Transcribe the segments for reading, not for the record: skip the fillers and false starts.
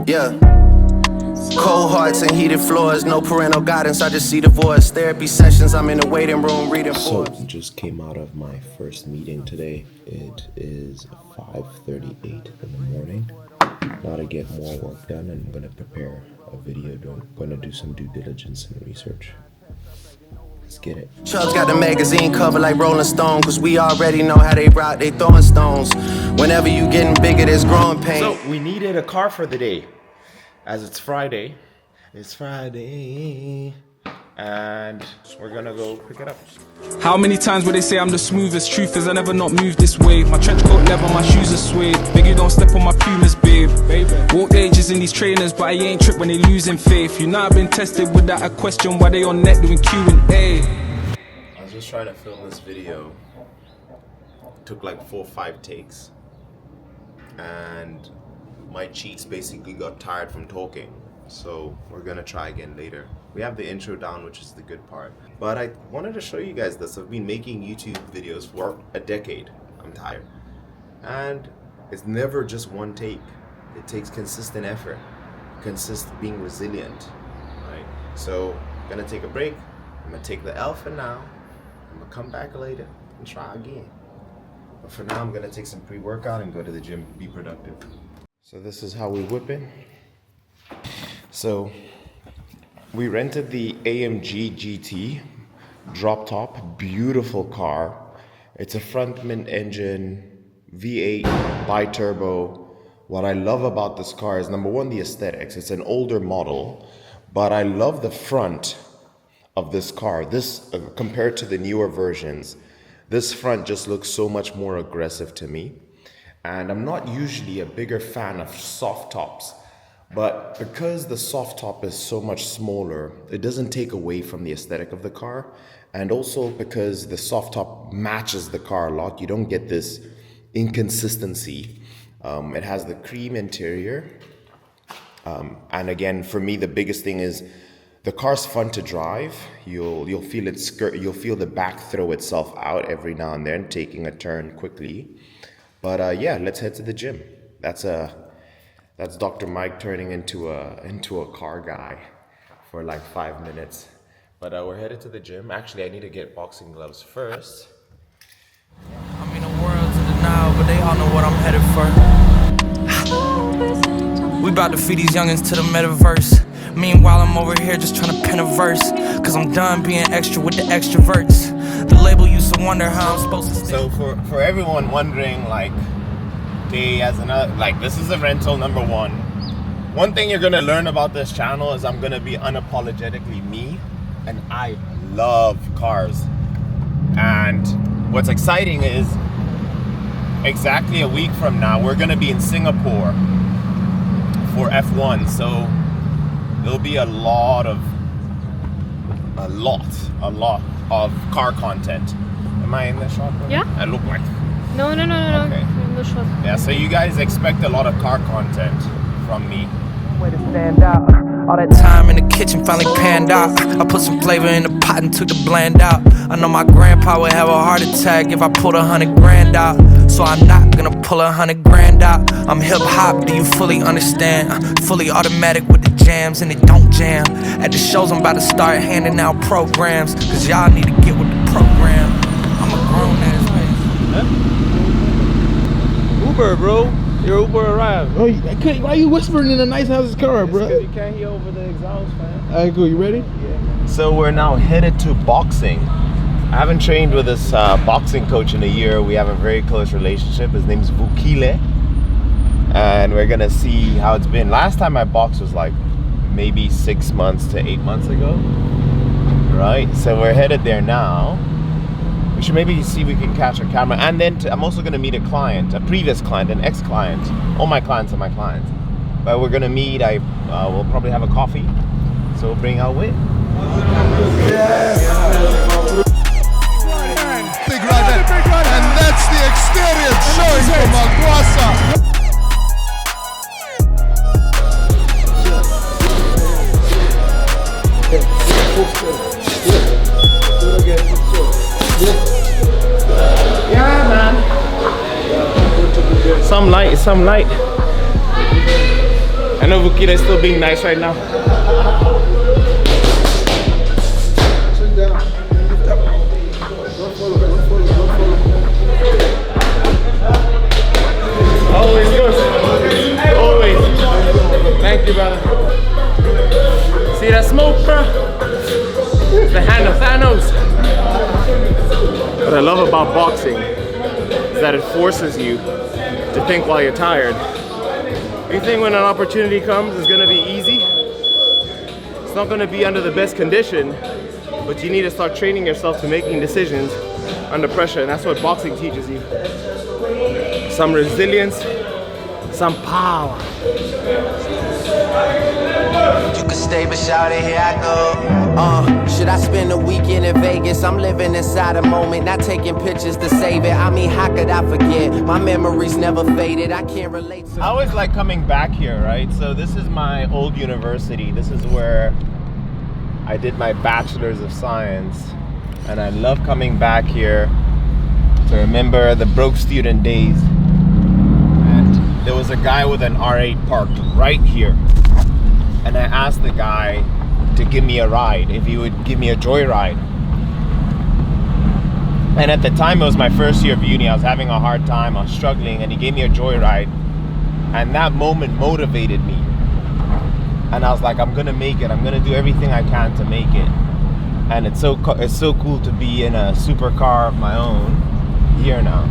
Yeah. Cold hearts and heated floors, no parental guidance, I just see divorce. Therapy sessions, I'm in the waiting room reading Forbes. So, just came out of my first meeting today. It is 5:38 in the morning. Now to get more work done, and I'm going to prepare a video. I'm going to do some due diligence and research. Let's get it. Chubbs got the magazine cover like Rolling Stone, cause we already know how they rock, they throwing stones. Whenever you getting bigger, there's growing pain. So, we needed a car for the day. As it's Friday, and we're gonna go pick it up. How many times would they say I'm the smoothest? Truth is I never not moved this way. My trench coat leather, my shoes are suede. Beg you don't step on my Pumas, babe. Walk ages in these trainers, but I ain't tripped when they losing faith. You know I've been tested without a question. Why they on net doing Q&A? I was just trying to film this video. It took like 4 or 5 takes, and my cheeks basically got tired from talking, so we're gonna try again later. We have the intro down, which is the good part, but I wanted to show you guys this. I've been making YouTube videos for a decade. I'm tired, and it's never just one take. It takes consistent effort, being resilient, right? So I'm gonna take a break. I'm gonna take the L for now. I'm gonna come back later and try again, but for now I'm gonna take some pre-workout and go to the gym, be productive. So this is how we whip it. So we rented the AMG GT drop top, beautiful car. It's a front mid-engine V8 bi-turbo. What I love about this car is, number one, the aesthetics. It's an older model, but I love the front of this car. This compared to the newer versions, this front just looks so much more aggressive to me. And I'm not usually a bigger fan of soft tops, but because the soft top is so much smaller, it doesn't take away from the aesthetic of the car. And also because the soft top matches the car a lot, you don't get this inconsistency. It has the cream interior. And again, for me, the biggest thing is the car's fun to drive. You'll feel you'll feel the back throw itself out every now and then, taking a turn quickly. But yeah, let's head to the gym. That's Dr. Mike turning into a car guy for like 5 minutes. But we're headed to the gym. Actually, I need to get boxing gloves first. I mean, the world's in denial, but they all know what I'm headed for. We about to feed these youngins to the metaverse. Meanwhile, I'm over here just trying to pen a verse, cause I'm done being extra with the extroverts. The label used to wonder how I'm supposed to stay. So for everyone wondering, like, this is a rental, number one. One thing you're gonna learn about this channel is I'm gonna be unapologetically me, and I love cars. And what's exciting is exactly a week from now, we're gonna be in Singapore for F1. So there'll be a lot of car content. Am I in the shot? Yeah. I look like. No. Okay. In the shot. Yeah, so you guys expect a lot of car content from me. Way to stand out. All that time in the kitchen finally panned out. I put some flavor in the pot and took the bland out. I know my grandpa would have a heart attack if I pulled 100 grand out. So I'm not gonna pull 100 grand out. I'm hip hop, do you fully understand? Fully automatic with the jams and it don't jam. At the shows I'm about to start handing out programs, cause y'all need to get with the program. I'm a grown ass man. Uber, bro. Your Uber arrived. Oh, why are you whispering in a nice house's car, bro? You can't hear over the exhaust, man. Alright, cool. You ready? Yeah. So we're now headed to boxing. I haven't trained with this boxing coach in a year. We have a very close relationship. His name's Vukile. And we're gonna see how it's been. Last time I boxed was like maybe 6 months to 8 months ago. Right? So we're headed there now. We should maybe see if we can catch a camera. And then I'm also gonna meet a client, a previous client, an ex-client. All my clients are my clients. But we're gonna meet, we'll probably have a coffee. So we'll bring our win. Big rider. And that's the experience showing from Aguasa. Yeah, man. Some light. I know Vukita is still being nice right now. Always goes. Always. Thank you, brother. See that smoke, bro? It's the hand of Thanos. What I love about boxing is that it forces you to think while you're tired. You think when an opportunity comes, it's gonna be easy. It's not gonna be under the best condition, but you need to start training yourself to making decisions under pressure, and that's what boxing teaches you. Some resilience, some power. You can stay, but shout it, here I go. Should I spend a weekend in Vegas? I'm living inside a moment, not taking pictures to save it. I mean, how could I forget? My memories never faded. I can't relate to. I always like coming back here, right? So this is my old university. This is where I did my bachelor's of science, and I love coming back here to remember the broke student days. And there was a guy with an R8 parked right here, and I asked the guy to give me a ride, if he would give me a joyride. And at the time, it was my first year of uni. I was having a hard time, I was struggling, and he gave me a joyride. And that moment motivated me. And I was like, I'm gonna make it. I'm gonna do everything I can to make it. And it's so cool to be in a supercar of my own here now.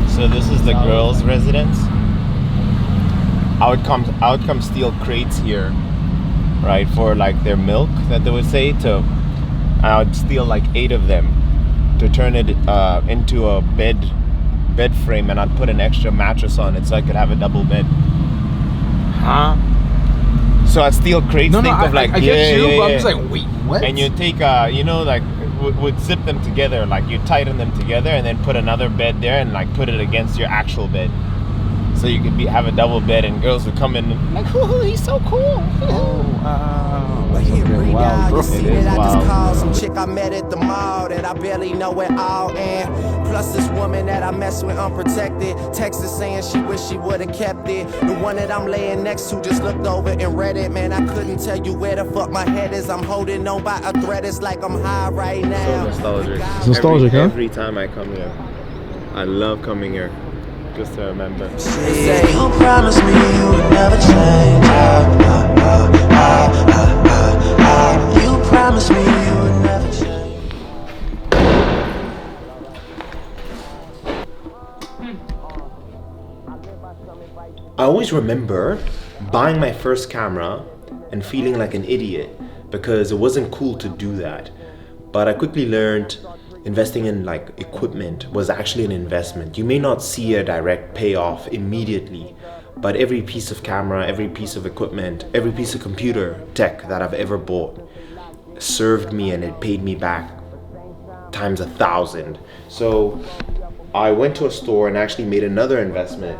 So this is the girls' residence. I would come steal crates here, right, for like their milk that they would say to. I would steal like 8 of them to turn it into a bed frame, and I'd put an extra mattress on it so I could have a double bed. Huh? So I'd steal crates. I get you, but I'm just like, wait, what? And you take, like would zip them together, like you tighten them together, and then put another bed there, and like put it against your actual bed, so you could have a double bed, and girls would come in and like, oh, he's so cool. Wow, bro. you see It that is I wild. just called some chick I met at the mall that I barely know at all, and plus this woman that I mess with unprotected, texted saying she wish she would've kept it. The one that I'm laying next to just looked over and read it. Man, I couldn't tell you where the fuck my head is. I'm holding on by a thread. It's like I'm high right now. So nostalgic. It's nostalgic, huh? Every time I come here, I love coming here just to remember. They say you promised me you would never change. You promised me you would never change. I always remember buying my first camera and feeling like an idiot because it wasn't cool to do that. But I quickly learned investing in like equipment was actually an investment. You may not see a direct payoff immediately, but every piece of camera, every piece of equipment, every piece of computer tech that I've ever bought served me, and it paid me back times 1,000. So I went to a store and actually made another investment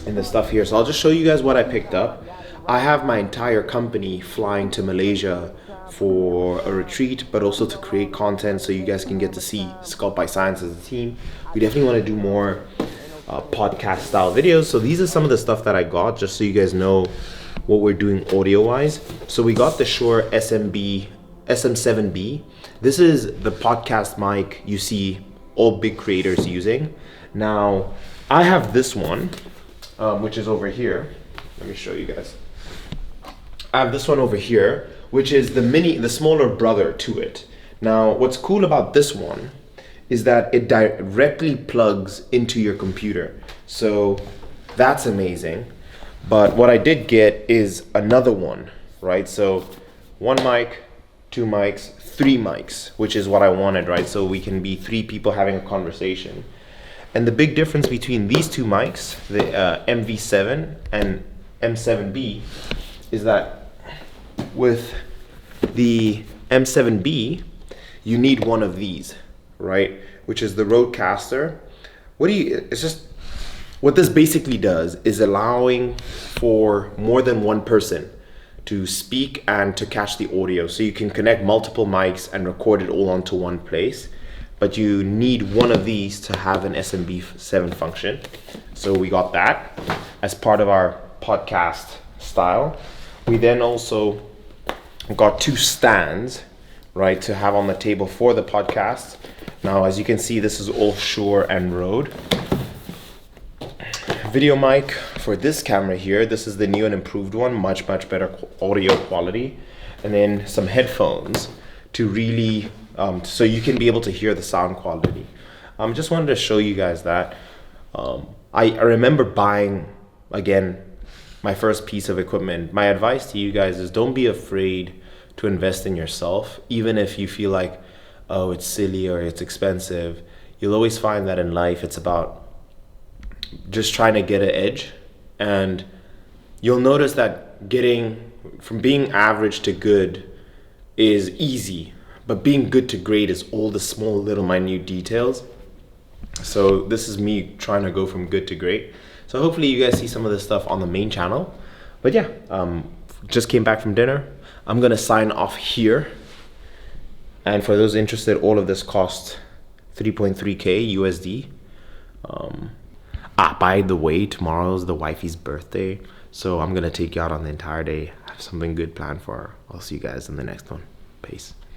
in the stuff here. So I'll just show you guys what I picked up. I have my entire company flying to Malaysia for a retreat, but also to create content so you guys can get to see Sculpt by Science as a team. We definitely want to do more podcast style videos. So these are some of the stuff that I got, just so you guys know what we're doing audio wise. So we got the Shure SM7B. This is the podcast mic you see all big creators using. Now I have this one, which is over here. Let me show you guys. I have this one over here, which is the smaller brother to it. Now, what's cool about this one is that it directly plugs into your computer. So that's amazing. But what I did get is another one, right? So 1 mic, 2 mics, 3 mics, which is what I wanted, right? So we can be 3 people having a conversation. And the big difference between these 2 mics, the MV7 and M7B, is that with the M7B, you need one of these, right? Which is the Rodecaster. What this basically does is allowing for more than one person to speak and to catch the audio. So you can connect multiple mics and record it all onto one place. But you need one of these to have an SMB7 function. So we got that as part of our podcast style. We then also got 2 stands, right, to have on the table for the podcast. Now, as you can see, this is all Shure and Rode. Video mic for this camera here. This is the new and improved one, much better audio quality. And then some headphones to really, so you can be able to hear the sound quality. Just wanted to show you guys that. I remember buying, again, my first piece of equipment. My advice to you guys is don't be afraid to invest in yourself, even if you feel like, oh, it's silly or it's expensive. You'll always find that in life it's about just trying to get an edge, and you'll notice that getting from being average to good is easy, but being good to great is all the small little minute details. So this is me trying to go from good to great. So hopefully you guys see some of this stuff on the main channel. But yeah, just came back from dinner. I'm gonna sign off here. And for those interested, all of this cost 3.3K USD. By the way, tomorrow's the wifey's birthday, so I'm gonna take you out on the entire day. I have something good planned for her. I'll see you guys in the next one. Peace.